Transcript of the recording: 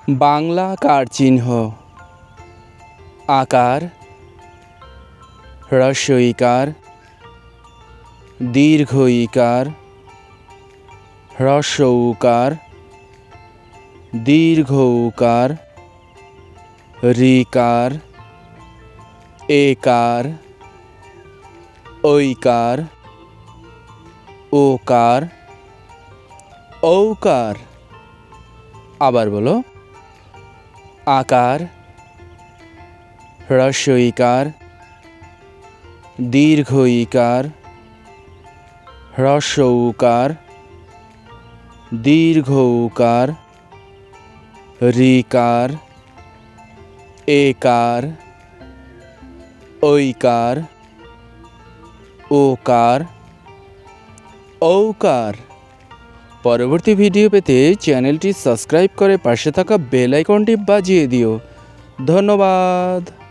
বাংলা কার চিহ্ন আকার, হ্রস্ব ইকার, দীর্ঘ ইকার, হ্রস্ব উকার, দীর্ঘ উকার, ঋকার, একার, ঐকার, ওকার, ঔকার। আবার বলো, আকার, হ্রস্ব ইকার, দীর্ঘ ইকার, হ্রস্ব উকার, দীর্ঘ উকার, ঋকার, একার, ঐকার, ওকার, ঔকার। পরবর্তী ভিডিও পেতে চ্যানেলটি সাবস্ক্রাইব করে পাশে থাকা বেল আইকনটি বাজিয়ে দিও। ধন্যবাদ।